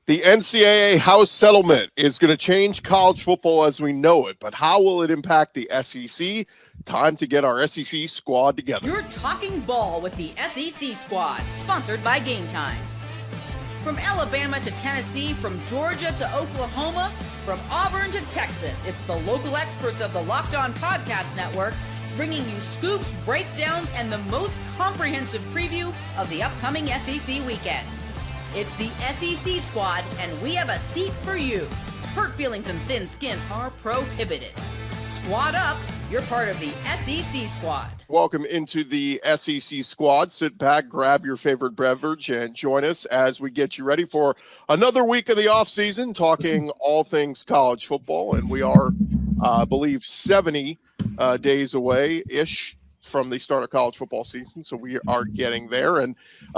The NCAA house settlement is going to change college football as we know it, but how will it impact the SEC? Time to get our SEC squad together. You're talking ball with the SEC squad, sponsored by GameTime. From Alabama to Tennessee, from Georgia to Oklahoma, from Auburn to Texas, it's the local experts of the Locked On Podcast Network bringing you scoops, breakdowns, and the most comprehensive preview of the upcoming SEC weekend. It's the SEC squad, and we have a seat for you. Hurt feelings and thin skin are prohibited. Squad up, you're part of the SEC squad. Welcome into the SEC squad. Sit back, grab your favorite beverage, and join us as we get you ready for another week of the offseason, talking all things college football. And we are, I believe, 70 days away-ish from the start of college football season, so we are getting there. And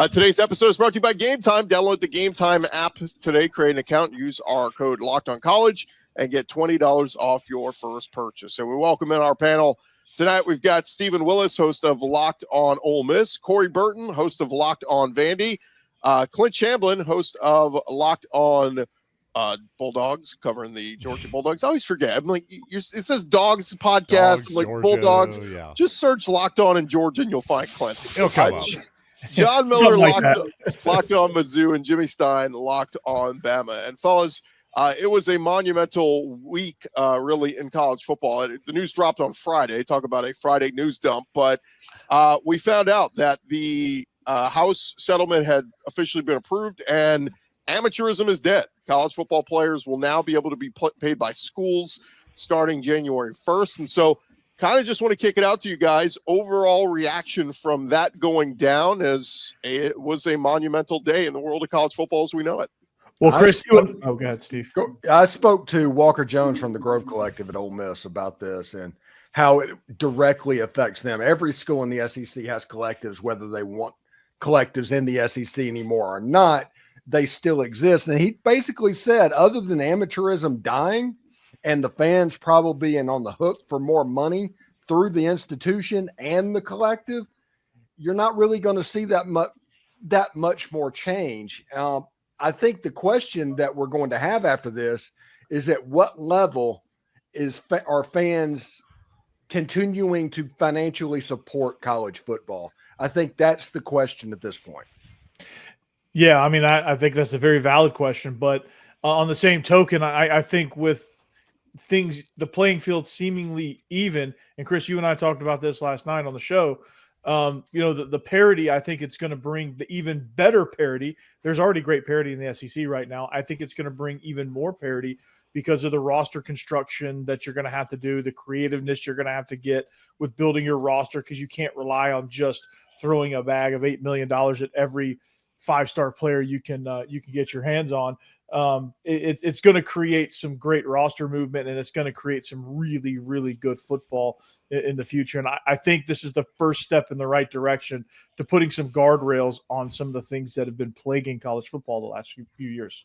today's episode is brought to you by GameTime. Download the GameTime app today, create an account, use our code LOCKEDONCollege, and get $20 off your first purchase. So we welcome in our panel tonight. We've got Stephen Willis, host of Locked On Ole Miss, Corey Burton, host of Locked On Vandy, Clint Chamblin, host of Locked On Bulldogs, covering the Georgia Bulldogs. I always forget. I'm like, it says Dogs podcast. Dogs, I'm like Georgia, Bulldogs. yeah. Just search Locked On in Georgia and you'll find Clint. It'll come up. John Miller, Like locked on Mizzou, and Jimmy Stein, locked on Bama. And fellas, it was a monumental week, really, in college football. The news dropped on Friday. Talk about a Friday news dump. But we found out that the House settlement had officially been approved, and amateurism is dead. College football players will now be able to be paid by schools starting January 1st. And so kind of just want to kick it out to you guys. Overall reaction from that going down, as it was a monumental day in the world of college football as we know it. Well, Chris, go ahead, Steve. I spoke to Walker Jones from the Grove Collective at Ole Miss about this and how it directly affects them. Every school in the SEC has collectives, whether they want collectives in the SEC anymore or not. They still exist. And he basically said, other than amateurism dying and the fans probably being on the hook for more money through the institution and the collective, you're not really going to see that much more change. I think the question that we're going to have after this is at what level are fans continuing to financially support college football? I think that's the question at this point. Yeah, I mean, I think that's a very valid question. But on the same token, I think with things, the playing field seemingly even, and Chris, you and I talked about this last night on the show, the parity, I think it's going to bring the even better parity. There's already great parity in the SEC right now. I think it's going to bring even more parity because of the roster construction that you're going to have to do, the creativeness you're going to have to get with building your roster, because you can't rely on just throwing a bag of $8 million at every five-star player you can get your hands on. It's going to create some great roster movement, and it's going to create some really, really good football in the future. And I think this is the first step in the right direction to putting some guardrails on some of the things that have been plaguing college football the last few years.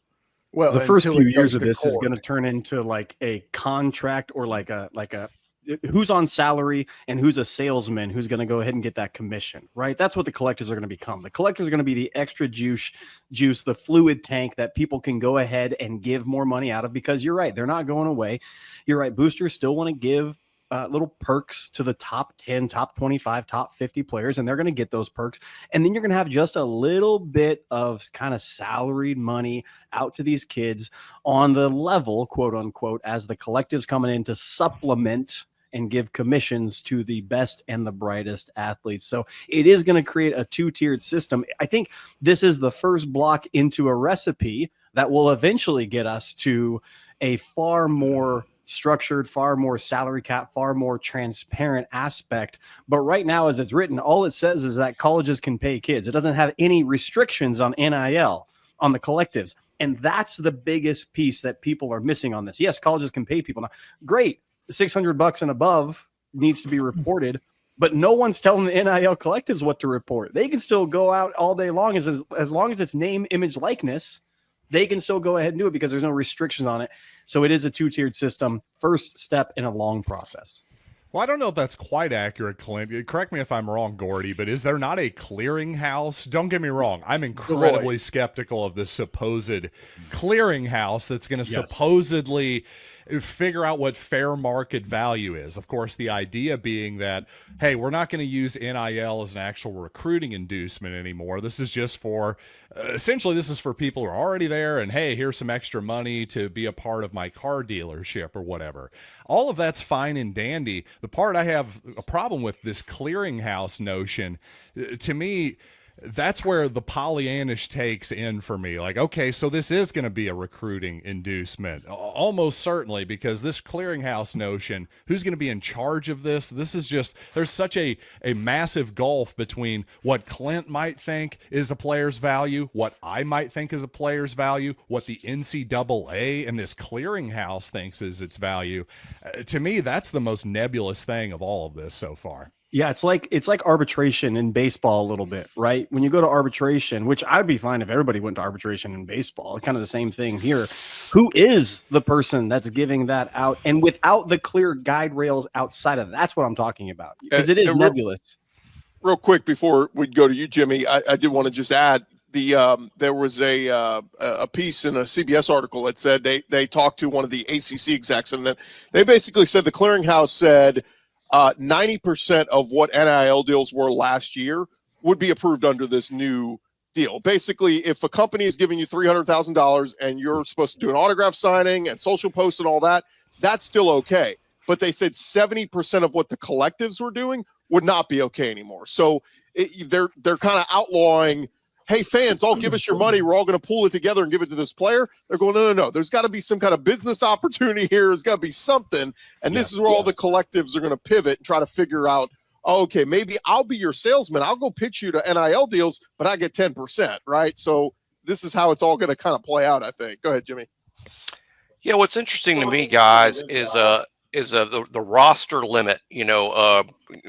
Well, the first few years of this is going to turn into like a contract or like a who's on salary and who's a salesman who's going to go ahead and get that commission, right? That's what the collectors are going to become. The collectors are going to be the extra juice, the fluid tank that people can go ahead and give more money out of, because you're right, they're not going away. You're right. Boosters still want to give little perks to the top 10, top 25, top 50 players, and they're going to get those perks. And then you're going to have just a little bit of kind of salaried money out to these kids on the level, quote unquote, as the collectives coming in to supplement and give commissions to the best and the brightest athletes. So it is going to create a two-tiered system. I think this is the first block into a recipe that will eventually get us to a far more structured, far more salary cap, far more transparent aspect. But right now, as it's written, all it says is that colleges can pay kids. It doesn't have any restrictions on NIL, on the collectives. And that's the biggest piece that people are missing on this. Yes, colleges can pay people now. Great. $600 and above needs to be reported, but no one's telling the NIL collectives what to report. They can still go out all day long as long as it's name, image, likeness. They can still go ahead and do it because there's no restrictions on it. So it is a two-tiered system. First step in a long process. Well, I don't know if that's quite accurate, Clint. Correct me if I'm wrong, Gordy, but is there not a clearinghouse? Don't get me wrong. I'm incredibly skeptical of this supposed clearinghouse that's going to supposedly figure out what fair market value is. Of course, the idea being that, hey, we're not going to use NIL as an actual recruiting inducement anymore. This is just for, essentially, this is for people who are already there and, hey, here's some extra money to be a part of my car dealership or whatever. All of that's fine and dandy. The part I have a problem with, this clearinghouse notion, to me, that's where the Pollyannish takes in for me. Like, okay, so this is going to be a recruiting inducement, almost certainly, because this clearinghouse notion, who's going to be in charge of this? This is just, there's such a massive gulf between what Clint might think is a player's value, what I might think is a player's value, what the NCAA and this clearinghouse thinks is its value. To me, that's the most nebulous thing of all of this so far. Yeah, it's like arbitration in baseball a little bit, right? When you go to arbitration, which I'd be fine if everybody went to arbitration in baseball, kind of the same thing here. Who is the person that's giving that out? And without the clear guide rails outside of that's what I'm talking about, because it is nebulous. Real quick before we go to you, Jimmy, I did want to just add there was a piece in a CBS article that said they talked to one of the ACC execs, and then they basically said the clearinghouse said 90% of what NIL deals were last year would be approved under this new deal. Basically, if a company is giving you $300,000 and you're supposed to do an autograph signing and social posts and all that, that's still okay. But they said 70% of what the collectives were doing would not be okay anymore. So they're kind of outlawing, hey, fans, all give us your money. We're all going to pool it together and give it to this player. They're going, no. There's got to be some kind of business opportunity here. There's got to be something. And this is where all the collectives are going to pivot and try to figure out, okay, maybe I'll be your salesman. I'll go pitch you to NIL deals, but I get 10%, right? So this is how it's all going to kind of play out, I think. Go ahead, Jimmy. Yeah, what's interesting to me, guys, is the roster limit,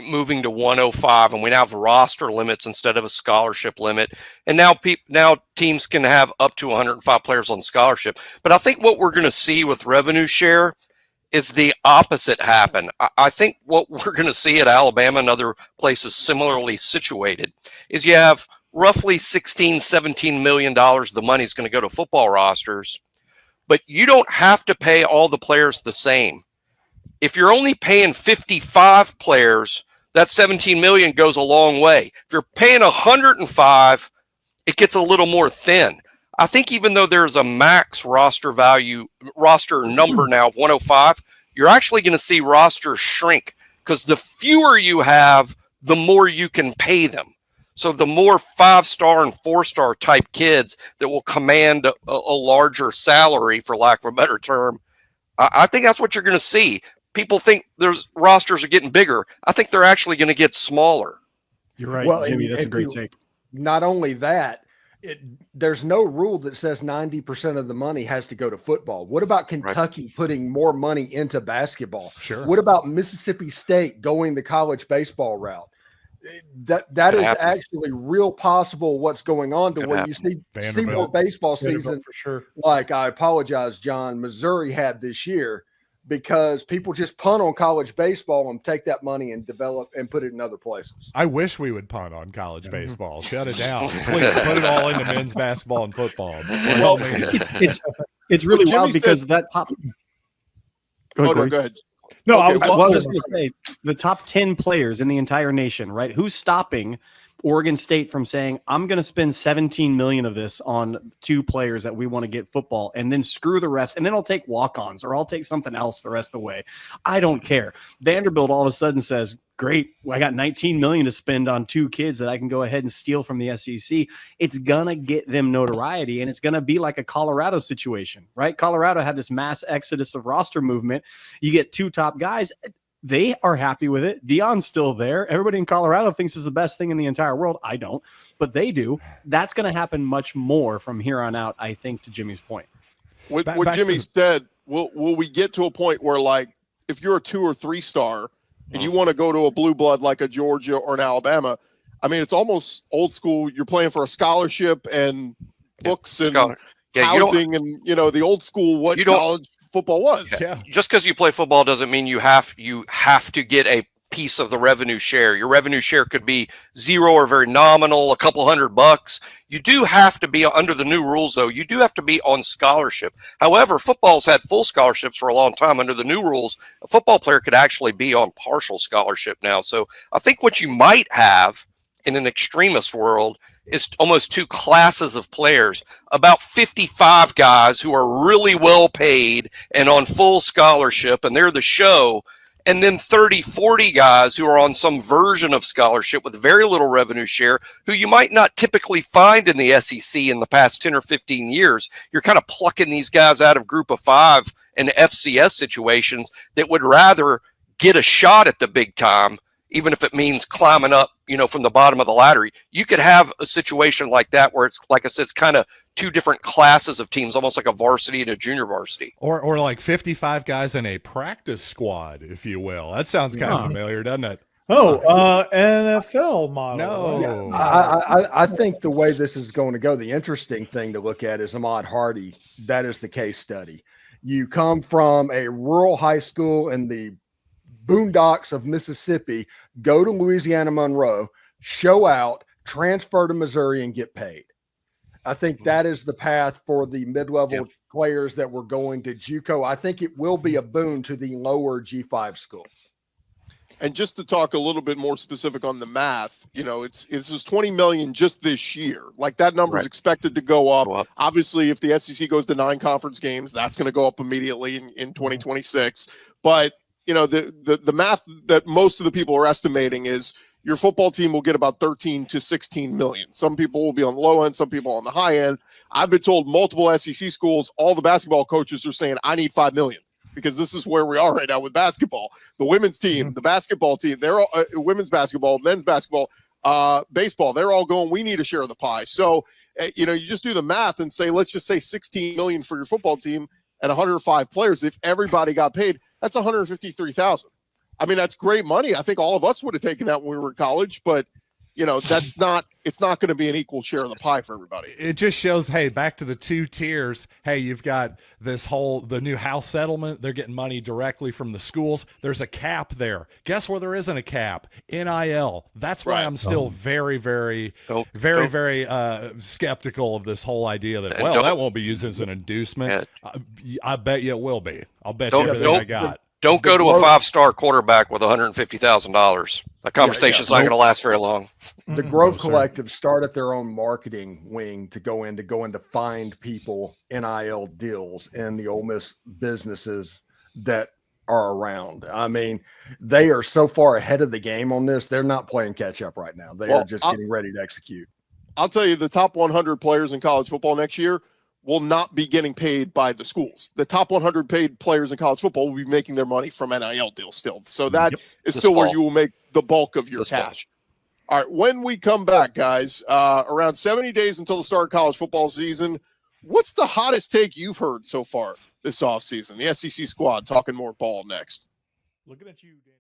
moving to 105, and we now have roster limits instead of a scholarship limit. And now teams can have up to 105 players on scholarship. But I think what we're going to see with revenue share is the opposite happen. I think what we're going to see at Alabama and other places similarly situated is you have roughly $16, $17 million. The money's going to go to football rosters, but you don't have to pay all the players the same. If you're only paying 55 players, that 17 million goes a long way. If you're paying 105, it gets a little more thin. I think even though there's a max roster number now of 105, you're actually going to see rosters shrink because the fewer you have, the more you can pay them. So the more 5-star and 4-star type kids that will command a larger salary, for lack of a better term, I think that's what you're going to see. People think there's rosters are getting bigger. I think they're actually going to get smaller. You're right, Jimmy. That's a great take. Not only that, there's no rule that says 90% of the money has to go to football. What about Kentucky putting more money into basketball? Sure. What about Mississippi State going the college baseball route? That is actually real possible what's going on to where you see more baseball season for sure. Like, I apologize, John, Missouri had this year, because people just punt on college baseball and take that money and develop and put it in other places. I wish we would punt on college baseball. Shut it down. Please put it all into men's basketball and football. Well, it's really wild because that top. Go ahead. No, I was just going to say the top 10 players in the entire nation, right? Who's stopping Oregon State from saying, I'm going to spend $17 million of this on 2 players that we want to get football and then screw the rest. And then I'll take walk-ons or I'll take something else the rest of the way. I don't care. Vanderbilt all of a sudden says, great, I got $19 million to spend on 2 kids that I can go ahead and steal from the SEC. It's going to get them notoriety, and it's going to be like a Colorado situation, right? Colorado had this mass exodus of roster movement. You get 2 top guys. They are happy with it. Deion's still there. Everybody in Colorado thinks it's the best thing in the entire world. I don't, but they do. That's going to happen much more from here on out, I think, to Jimmy's point. What Jimmy said, will we get to a point where, like, if you're a 2 or 3 star and you want to go to a blue blood like a Georgia or an Alabama, I mean, it's almost old school. You're playing for a scholarship and books and housing and, the old school college football was. Yeah. Just because you play football doesn't mean you have to get a piece of the revenue share. Your revenue share could be zero or very nominal, a couple $100. You do have to be, under the new rules though, you do have to be on scholarship. However, football's had full scholarships for a long time. Under the new rules, a football player could actually be on partial scholarship now. So I think what you might have in an extremist world is almost two classes of players, about 55 guys who are really well paid and on full scholarship, and they're the show, and then 30, 40 guys who are on some version of scholarship with very little revenue share, who you might not typically find in the SEC in the past 10 or 15 years. You're kind of plucking these guys out of group of five in FCS situations that would rather get a shot at the big time, even if it means climbing up, from the bottom of the ladder. You could have a situation like that where it's, like I said, it's kind of two different classes of teams, almost like a varsity and a junior varsity. Or like 55 guys in a practice squad, if you will. That sounds kind of familiar, doesn't it? Oh, NFL model. No. I think the way this is going to go, the interesting thing to look at is Ahmad Hardy. That is the case study. You come from a rural high school in the boondocks of Mississippi, go to Louisiana Monroe, show out, transfer to Missouri, and get paid. I think that is the path for the mid-level players that were going to JUCO. I think it will be a boon to the lower G5 school. And just to talk a little bit more specific on the math, this is 20 million just this year. Like, that number is expected to go up. Obviously, if the SEC goes to 9 conference games, that's going to go up immediately in 2026. But the math that most of the people are estimating is your football team will get about 13 to 16 million. Some people will be on the low end, some people on the high end. I've been told multiple SEC schools, all the basketball coaches are saying, I need 5 million, because this is where we are right now with basketball. The women's team, the basketball team, they're all women's basketball, men's basketball, baseball, they're all going, we need a share of the pie. So, you just do the math and say, let's just say 16 million for your football team and 105 players. If everybody got paid, that's 153,000. I mean, that's great money. I think all of us would have taken that when we were in college, but it's not going to be an equal share of the pie for everybody. It just shows, hey, back to the 2 tiers. Hey, you've got the new house settlement. They're getting money directly from the schools. There's a cap there. Guess where there isn't a cap? NIL. That's why I'm still very, very, very skeptical of this whole idea that, that won't be used as an inducement. I bet you it will be. I'll bet you everything I got. Don't go to a 5-star quarterback with $150,000. That conversation's not going to last very long. The Grove Collective started their own marketing wing to go in to find people NIL deals in the Ole Miss businesses that are around. I mean, they are so far ahead of the game on this. They're not playing catch up right now. They are just getting ready to execute. I'll tell you, the top 100 players in college football next year will not be getting paid by the schools. The top 100 paid players in college football will be making their money from NIL deals still. So that is still where you will make the bulk of your cash. All right, when we come back, guys, around 70 days until the start of college football season, what's the hottest take you've heard so far this offseason? The SEC squad talking more ball next. Looking at you, Danny.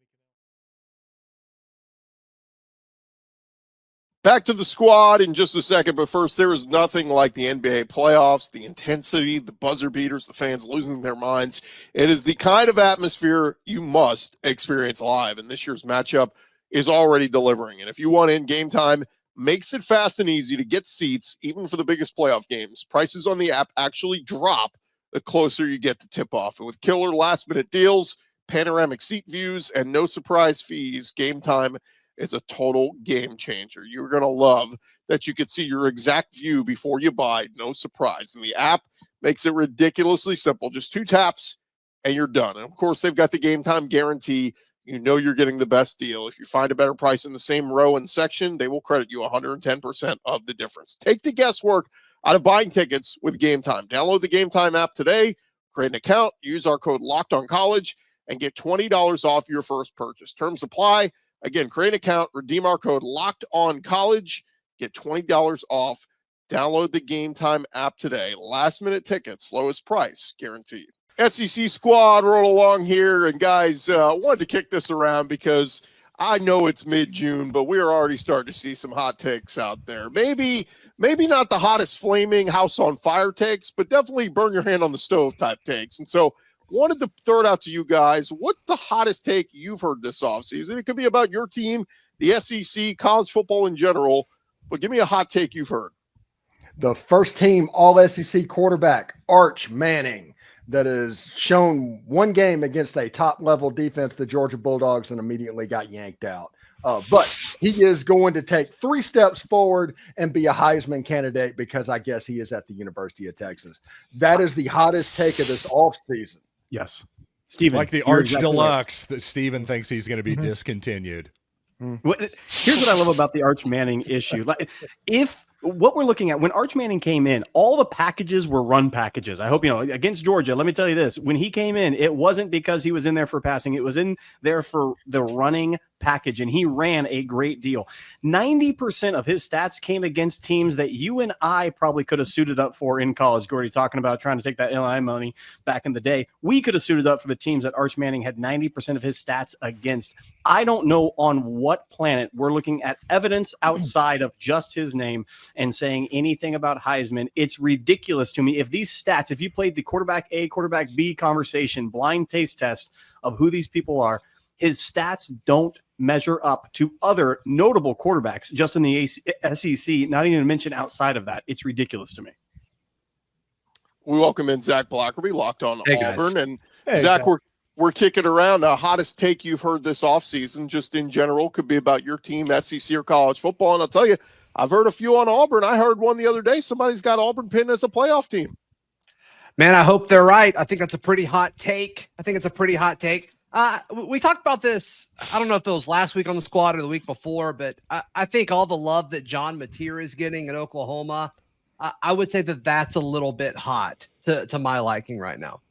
Back to the squad in just a second, but first, there is nothing like the NBA playoffs, the intensity, the buzzer beaters, the fans losing their minds. It is the kind of atmosphere you must experience live, and this year's matchup is already delivering. And if you want in, GameTime makes it fast and easy to get seats, even for the biggest playoff games. Prices on the app actually drop the closer you get to tip-off. And with killer last-minute deals, panoramic seat views, and no surprise fees, GameTime is a total game changer. You're going to love that you can see your exact view before you buy. No surprise. And the app makes it ridiculously simple. Just 2 taps and you're done. And of course, they've got the GameTime guarantee. You know you're getting the best deal. If you find a better price in the same row and section, they will credit you 110% of the difference. Take the guesswork out of buying tickets with GameTime. Download the GameTime app today, create an account, use our code LOCKEDONCollege, and get $20 off your first purchase. Terms apply. Again, create an account, redeem our code LOCKEDONCollege, get $20 off. Download the GameTime app today. Last-minute tickets, lowest price, guaranteed. SEC squad roll along here, and guys, wanted to kick this around because I know it's mid-June, but we are already starting to see some hot takes out there. Maybe not the hottest flaming house on fire takes, but definitely burn your hand on the stove type takes. And so wanted to throw it out to you guys. What's the hottest take you've heard this offseason? It could be about your team, the SEC, college football in general, but give me a hot take you've heard. The first team all SEC quarterback, Arch Manning, that has shown one game against a top-level defense, the Georgia Bulldogs, and immediately got yanked out. But he is going to take 3 steps forward and be a Heisman candidate because I guess he is at the University of Texas. That is the hottest take of this offseason. Yes. Steven. Like the Arch Deluxe that Steven thinks he's going to be discontinued. Here's what I love about the Arch Manning issue. Like, if what we're looking at when Arch Manning came in, all the packages were run packages. I hope you know against Georgia. Let me tell you this: when he came in, it wasn't because he was in there for passing; it was in there for the running package, and he ran a great deal. 90% of his stats came against teams that you and I probably could have suited up for in college. Gordy talking about trying to take that NIL money back in the day. We could have suited up for the teams that Arch Manning had 90% of his stats against. I don't know on what planet we're looking at evidence outside of just his name and saying anything about Heisman. It's ridiculous to me. If these stats, if you played the quarterback A, quarterback B conversation, blind taste test of who these people are, his stats don't measure up to other notable quarterbacks just in the SEC, not even mention outside of that. It's ridiculous to me. We welcome in Zach Blackerby, Locked On Auburn. Guys. And Zach, we're kicking around the hottest take you've heard this offseason, just in general, could be about your team, SEC or college football. And I'll tell you, I've heard a few on Auburn. I heard one the other day. Somebody's got Auburn pinned as a playoff team. Man, I hope they're right. I think that's a pretty hot take. We talked about this. I don't know if it was last week on the squad or the week before, but I think all the love that John Mateer is getting in Oklahoma, I would say that that's a little bit hot to my liking right now.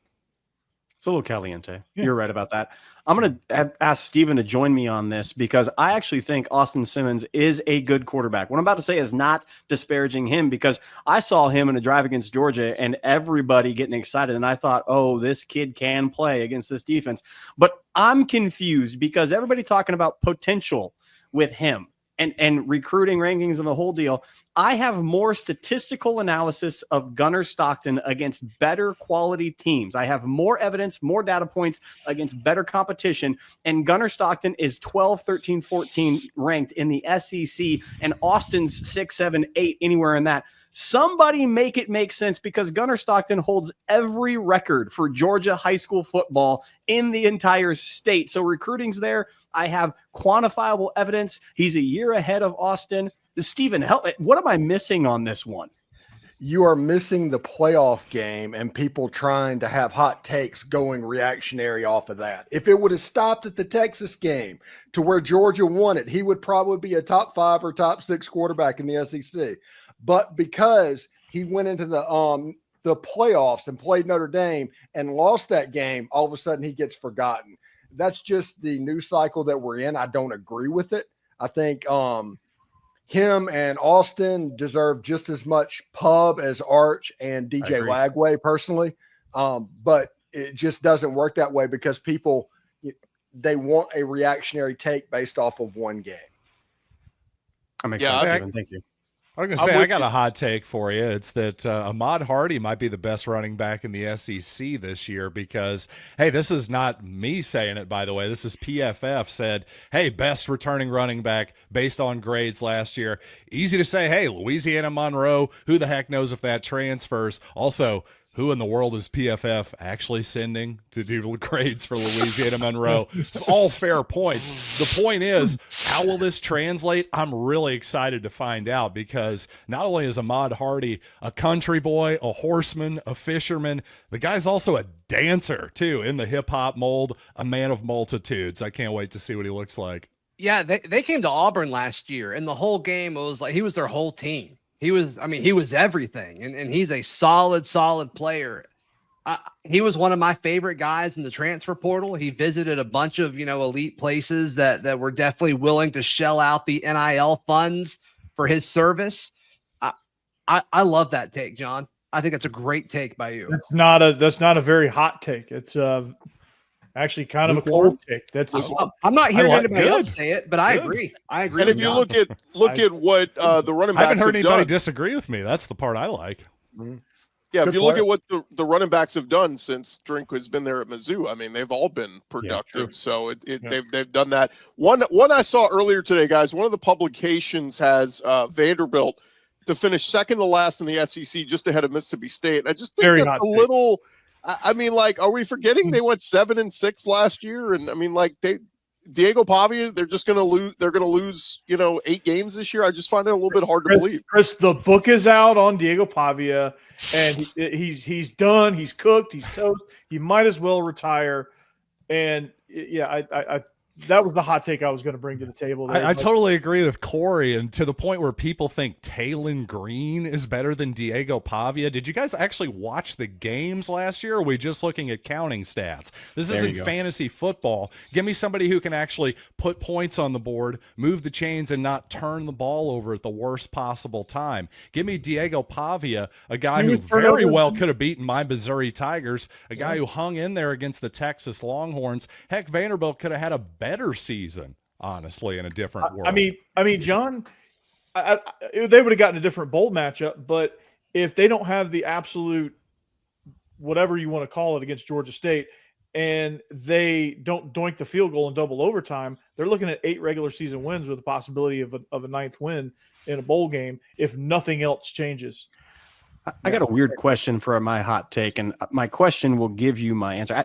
It's a little caliente. Yeah. You're right about that. I'm going to ask Steven to join me on this because I actually think Austin Simmons is a good quarterback. What I'm about to say is not disparaging him because I saw him in a drive against Georgia and everybody getting excited. And I thought, oh, this kid can play against this defense. But I'm confused because everybody talking about potential with him and recruiting rankings and the whole deal. I have more statistical analysis of Gunnar Stockton against better quality teams. I have more evidence, more data points against better competition. And Gunnar Stockton is 12, 13, 14 ranked in the SEC, and Austin's 6, 7, 8, anywhere in that. Somebody make it make sense because Gunnar Stockton holds every record for Georgia high school football in the entire state. So recruiting's there. I have quantifiable evidence. He's a year ahead of Austin. Steven, help. What am I missing on this one? You are missing the playoff game and people trying to have hot takes going reactionary off of that. If it would have stopped at the Texas game to where Georgia won it, he would probably be a top 5 or top 6 quarterback in the SEC. But because he went into the playoffs and played Notre Dame and lost that game, all of a sudden he gets forgotten. That's just the news cycle that we're in. I don't agree with it. I think him and Austin deserve just as much pub as Arch and DJ Wagway personally. But it just doesn't work that way because people, they want a reactionary take based off of one game. That makes sense, Steven. Thank you. I was going to say, I got a hot take for you. It's that Ahmad Hardy might be the best running back in the SEC this year because, hey, this is not me saying it, by the way. This is PFF said, hey, best returning running back based on grades last year. Easy to say, hey, Louisiana Monroe, who the heck knows if that transfers? Also, who in the world is PFF actually sending to do grades for Louisiana Monroe? All fair points. The point is, how will this translate? I'm really excited to find out because not only is Ahmad Hardy a country boy, a horseman, a fisherman, the guy's also a dancer, too, in the hip-hop mold, a man of multitudes. I can't wait to see what he looks like. Yeah, they came to Auburn last year, and the whole game, it was like he was their whole team. He was everything, and he's a solid player. He was one of my favorite guys in the transfer portal. He visited a bunch of, elite places that were definitely willing to shell out the NIL funds for his service. I love that take, John. I think that's a great take by you. That's not a very hot take. It's actually kind of a cold take. I'm not hearing anybody else say it, but I agree. And if you look at what the running backs I haven't heard anybody disagree with me. That's the part I like. Yeah, Good if you look player. at what the running backs have done since Drink has been there at Mizzou, I mean, they've all been productive. So they've done that. One I saw earlier today, guys. One of the publications has Vanderbilt to finish second to last in the SEC, just ahead of Mississippi State. And I just think that's a little. I mean, like, are we forgetting they went 7-6 last year? And I mean, like Diego Pavia, they're just going to lose. They're going to lose, 8 games this year. I just find it a little bit hard to believe. Chris, the book is out on Diego Pavia, and he's done. He's cooked. He's toast. He might as well retire. And I that was the hot take I was going to bring to the table. I totally agree with Corey, and to the point where people think Taylon Green is better than Diego Pavia. Did you guys actually watch the games last year, or are we just looking at counting stats? This isn't fantasy football. Give me somebody who can actually put points on the board, move the chains, and not turn the ball over at the worst possible time. Give me Diego Pavia, a guy who very well could have beaten my Missouri Tigers, a guy who hung in there against the Texas Longhorns. Heck, Vanderbilt could have had a better season, honestly, in a different world. I mean, John, they would have gotten a different bowl matchup, but if they don't have the absolute whatever you want to call it against Georgia State, and they don't doink the field goal in double overtime, they're looking at 8 regular season wins with the possibility of a 9th win in a bowl game if nothing else changes. I got a weird question for my hot take, and my question will give you my answer.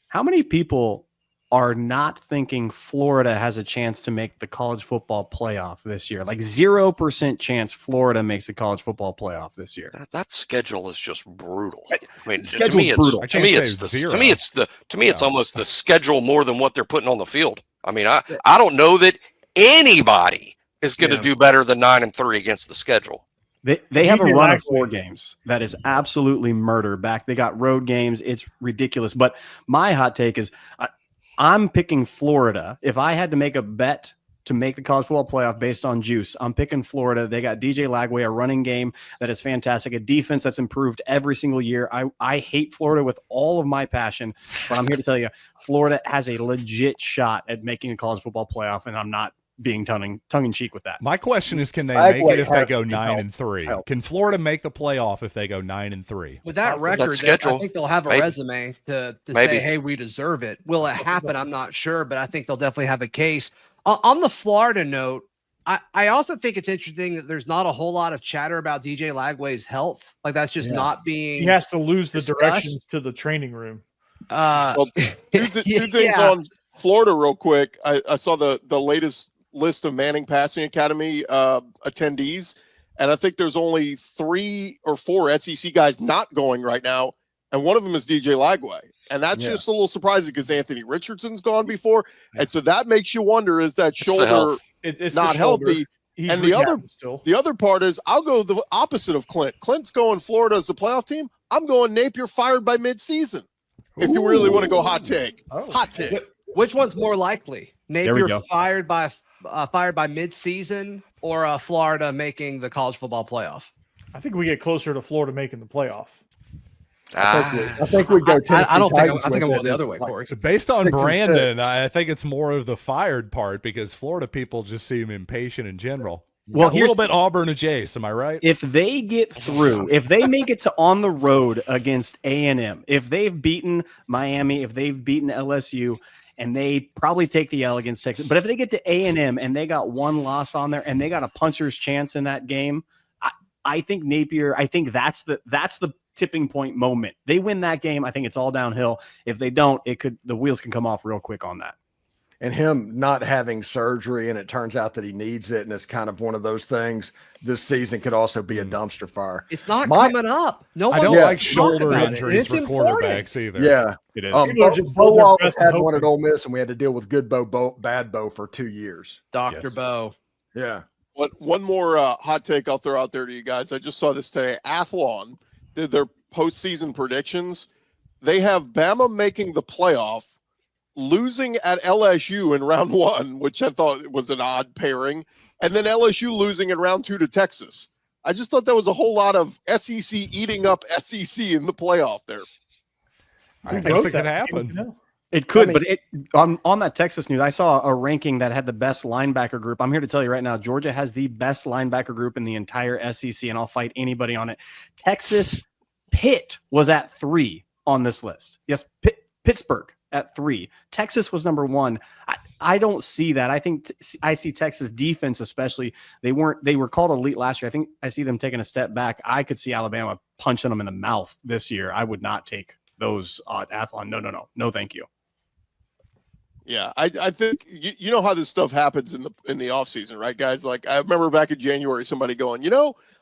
How many people are not thinking Florida has a chance to make the college football playoff this year? Like 0% chance Florida makes a college football playoff this year. That schedule is just brutal. I mean, to me, it's almost the schedule more than what they're putting on the field. I mean, I don't know that anybody is going to do better than 9-3 against the schedule. They have a run of 4 games that is absolutely murder back. They got road games. It's ridiculous. But my hot take is I'm picking Florida. If I had to make a bet to make the college football playoff based on juice, I'm picking Florida. They got DJ Lagway, a running game that is fantastic, a defense that's improved every single year. I hate Florida with all of my passion, but I'm here to tell you, Florida has a legit shot at making a college football playoff, and I'm not being tongue-in-cheek with that. My question is, can they make it if they go 9-3? Can Florida make the playoff if they go 9-3? With that record, I think they'll have a resume to say, hey, we deserve it. Will it happen? I'm not sure, but I think they'll definitely have a case. On the Florida note, I also think it's interesting that there's not a whole lot of chatter about DJ Lagway's health. Like, that's just not being. He has to lose discussed. The directions to the training room. Two things on Florida real quick. I saw the latest list of Manning Passing Academy attendees, and I think there's only 3 or 4 SEC guys not going right now, and one of them is DJ Lagway, and that's just a little surprising because Anthony Richardson's gone before, and so that makes you wonder, is that shoulder it's not healthy? And the other part is, I'll go the opposite of Clint. Clint's going Florida as the playoff team. I'm going Napier fired by midseason. If you really want to go hot take, hot take. Which one's more likely? Napier fired by midseason, or Florida making the college football playoff? I think we get closer to Florida making the playoff. I think we go. I don't think. I think I'm going the other way, Corey. Based on Brandon, I think it's more of the fired part because Florida people just seem impatient in general. Well, a little bit Auburn adjacent, am I right? If they get through, if they make it to on the road against A&M, if they've beaten Miami, if they've beaten LSU, and they probably take the L against Texas, but if they get to A&M and they got 1 loss on there and they got a puncher's chance in that game, I think Napier. I think that's the tipping point moment. They win that game, I think it's all downhill. If they don't, the wheels can come off real quick on that. And him not having surgery, and it turns out that he needs it, and it's kind of one of those things. This season could also be a dumpster fire. It's not coming up. I don't like shoulder injuries for quarterbacks either. Yeah, it is. Bo Wallace had one at Ole Miss, and we had to deal with good Bo, bad Bo for 2 years. Dr. Bo. Yeah. One more hot take I'll throw out there to you guys. I just saw this today. Athlon did their postseason predictions. They have Bama making the playoff, losing at LSU in round 1, which I thought was an odd pairing, and then LSU losing in round 2 to Texas. I just thought that was a whole lot of SEC eating up SEC in the playoff there. I guess it could happen. It could, but on that Texas news, I saw a ranking that had the best linebacker group. I'm here to tell you right now, Georgia has the best linebacker group in the entire SEC, and I'll fight anybody on it. Texas Pitt was at 3 on this list. Yes, Pittsburgh at 3. Texas was number 1. I don't see that. I think I see Texas defense, especially. They were called elite last year. I think I see them taking a step back. I could see Alabama punching them in the mouth this year. I would not take those Athlon. No, thank you. Yeah, I think you know how this stuff happens in the offseason, right, guys? Like I remember back in January, somebody going,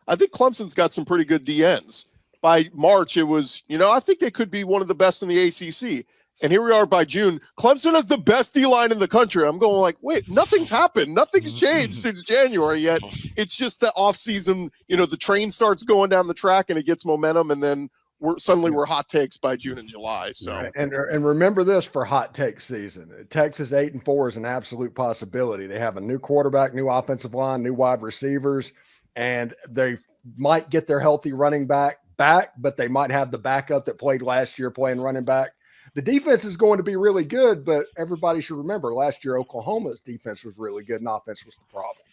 I think Clemson's got some pretty good DNs. By March, it was, I think they could be one of the best in the ACC. And here we are by June. Clemson has the best D-line in the country. I'm going like, wait, nothing's happened. Nothing's changed since January yet. It's just the offseason, the train starts going down the track and it gets momentum, and then we're hot takes by June and July. So and remember this for hot take season. Texas 8-4 is an absolute possibility. They have a new quarterback, new offensive line, new wide receivers, and they might get their healthy running back, but they might have the backup that played last year playing running back. The defense is going to be really good, but everybody should remember last year Oklahoma's defense was really good and offense was the problem.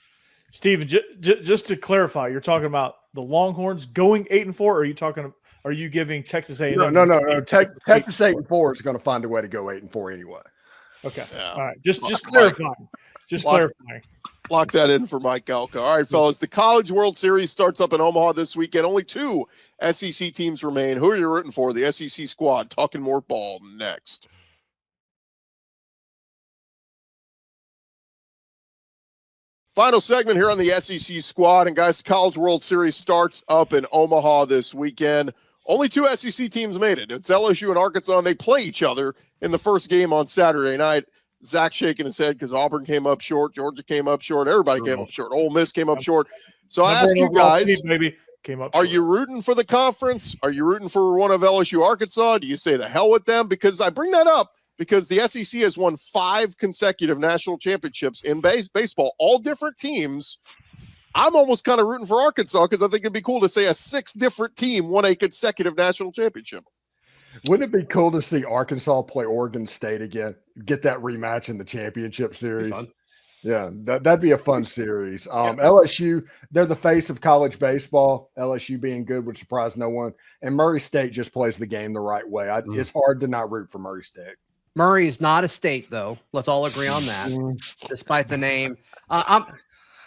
Steven, just to clarify, you're talking about the Longhorns going 8-4, or are you giving Texas A&M? No. Texas 8-4 is going to find a way to go 8-4 anyway. Okay. Yeah. All right. Just clarifying. Clarifying. Lock that in for Mike Elka. All right, fellas. The College World Series starts up in Omaha this weekend. Only 2 SEC teams remain. Who are you rooting for? The SEC squad. Talking more ball next. Final segment here on the SEC squad. And guys, the College World Series starts up in Omaha this weekend. Only 2 SEC teams made it. It's LSU and Arkansas, and they play each other in the first game on Saturday night. Zach shaking his head because Auburn came up short, Georgia came up short, everybody came up short. Ole Miss came up short. So I ask you guys, are you rooting for the conference? Are you rooting for one of LSU, Arkansas? Do you say the hell with them? Because I bring that up because the SEC has won 5 consecutive national championships in baseball, all different teams. I'm almost kind of rooting for Arkansas because I think it'd be cool to say a 6th different team won a consecutive national championship. Wouldn't it be cool to see Arkansas play Oregon State again? Get that rematch in the championship series. Yeah, that'd be a fun series. LSU, they're the face of college baseball. LSU being good would surprise no one. And Murray State just plays the game the right way. It's hard to not root for Murray State. Murray is not a state, though. Let's all agree on that, despite the name.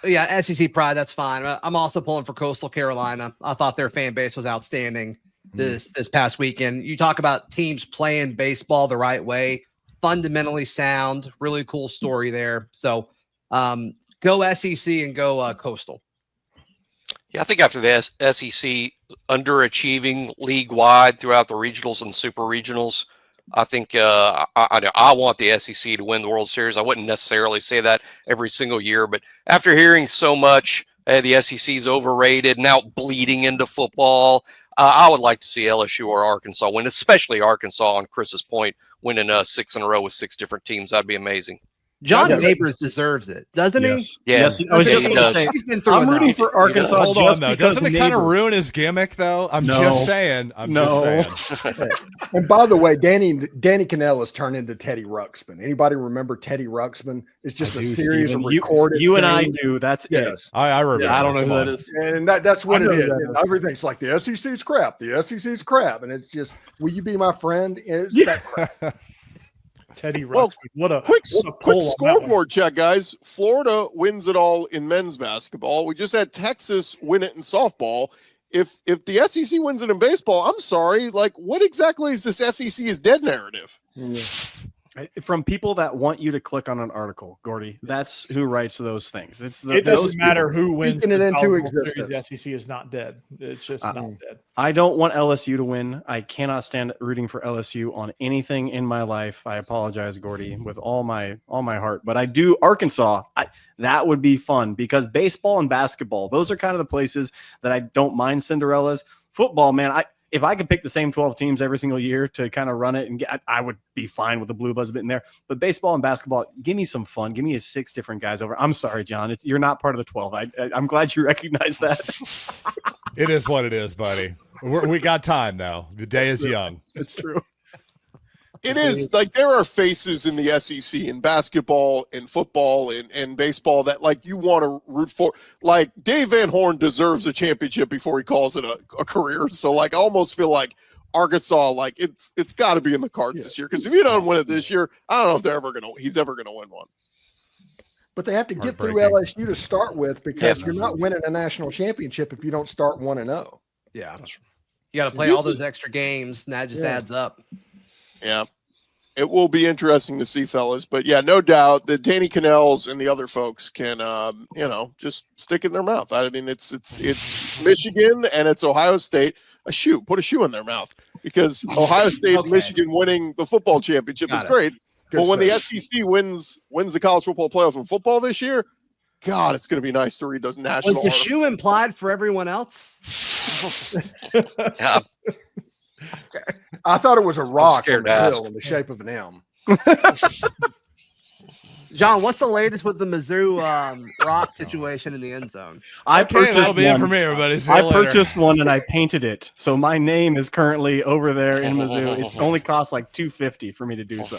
SEC pride, that's fine. I'm also pulling for Coastal Carolina. I thought their fan base was outstanding this past weekend. You talk about teams playing baseball the right way, fundamentally sound, really cool story there. So go SEC and go Coastal. Yeah, I think after the SEC underachieving league-wide throughout the regionals and super regionals, I think I want the SEC to win the World Series. I wouldn't necessarily say that every single year, but after hearing so much, the SEC is overrated, now bleeding into football, I would like to see LSU or Arkansas win, especially Arkansas, on Chris's point, winning 6 in a row with 6 different teams. That'd be amazing. John Neighbors deserves it, doesn't he? Yeah. Yes, I was just going to say, I'm rooting for Arkansas. Hold on, though. Doesn't it kind of ruin his gimmick, though? I'm just saying. Just saying. And by the way, Danny Cannell has turned into Teddy Ruxpin. Anybody remember Teddy Ruxpin? It's just a series of recorded. You and I do. That's it. I remember. Yeah, I don't know who that is. And that's what it is. And everything's like the SEC's crap. The SEC's crap. And it's just, will you be my friend? It's that crap. Teddy Ruxpin. What a quick scoreboard check, guys. Florida wins it all in men's basketball. We just had Texas win it in softball. If the SEC wins it in baseball, I'm sorry. Like, what exactly is this SEC is dead narrative? From people that want you to click on an article, Gordy. That's who writes those things. It doesn't matter who wins it into existence. The SEC is not dead. It's just not dead. I don't want LSU to win. I cannot stand rooting for LSU on anything in my life. I apologize, Gordy, with all my heart. But I do Arkansas. That would be fun because baseball and basketball, those are kind of the places that I don't mind Cinderellas. Football, man, if I could pick the same 12 teams every single year to kind of run it, and I would be fine with the Blue Bloods a bit in there. But baseball and basketball, give me some fun. Give me 6 different guys over. I'm sorry, John. You're not part of the 12. I'm glad you recognize that. It is what it is, buddy. We got time, though. The day is young. It's true. It is like there are faces in the SEC in basketball, in football, in baseball that like you want to root for. Like Dave Van Horn deserves a championship before he calls it a career. So like I almost feel like Arkansas, like it's got to be in the cards this year, because if you don't win it this year, I don't know if he's ever gonna win one. But they have to get through LSU to start with, because you're not winning a national championship if you don't start 1-0. Yeah, you got to play all those extra games, and that just adds up. Yeah, it will be interesting to see, fellas. But yeah, no doubt that Danny Cannells and the other folks can, just stick it in their mouth. I mean, it's Michigan and it's Ohio State. Put a shoe in their mouth, because Ohio State and Michigan winning the football championship is great. But when the SEC wins the college football playoff in football this year, God, it's going to be nice to read those national. Was the shoe implied for everyone else? Yeah. Okay. I thought it was a rock on the hill in the shape of an M. John, what's the latest with the Mizzou rock situation in the end zone? I purchased one. It for me, everybody. I purchased one and I painted it, so my name is currently over there in Mizzou. It's only cost like $250 for me to do so.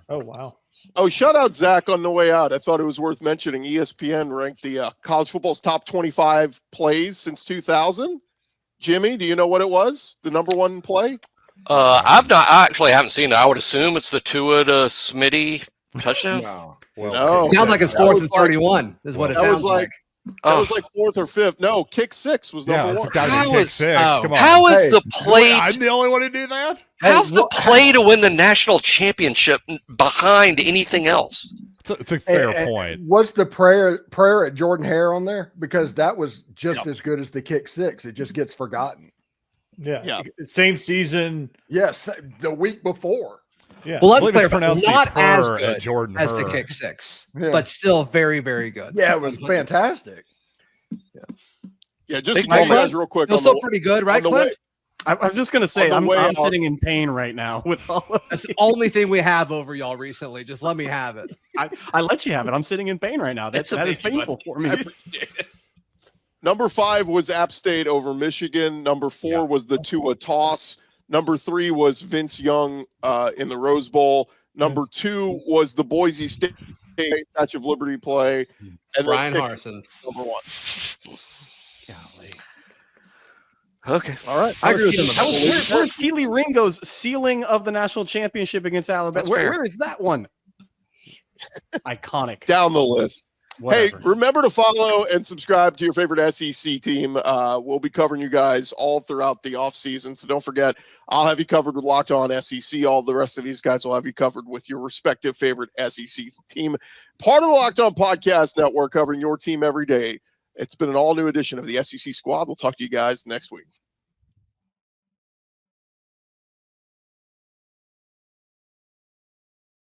Oh wow! Oh, shout out Zach on the way out. I thought it was worth mentioning. ESPN ranked the college football's top 25 plays since 2000. Jimmy, do you know what it was? The number one play? I actually haven't seen it. I would assume it's the Tua to Smitty touchdown. No. Sounds like it's 4th and 31 is what it sounds like. That was like 4th or 5th. No, kick 6 was number one. How is Come on. How is the play? I'm the only one to do that? How's the play to win the national championship behind anything else? It's a fair point. Was the prayer at Jordan Hare on there? Because that was just as good as the kick 6. It just gets forgotten. Yeah. Same season. Yes, the week before. Yeah. Well, let's play pronounced not as at good Jordan as the Hare. kick 6, but still very, very good. Yeah, it was fantastic. Yeah, just to tell you guys real quick. It was still pretty good, right, Clint? I'm just going to say, I'm sitting in pain right now with all of That's the only thing we have over y'all recently. Just let me have it. I let you have it. I'm sitting in pain right now. That is painful for me. Number 5 was App State over Michigan. Number 4 was the Tua toss. Number 3 was Vince Young in the Rose Bowl. Number 2 was the Boise State Statue of Liberty play. And Brian Harsin. Number 1. Golly. Okay. All right. I agree with him. Where's Keely Ringo's sealing of the national championship against Alabama? Where is that one? Iconic. Down the list. Whatever. Hey, remember to follow and subscribe to your favorite SEC team. We'll be covering you guys all throughout the offseason. So don't forget, I'll have you covered with Locked On SEC. All the rest of these guys will have you covered with your respective favorite SEC team. Part of the Locked On Podcast Network, covering your team every day. It's been an all-new edition of the SEC Squad. We'll talk to you guys next week.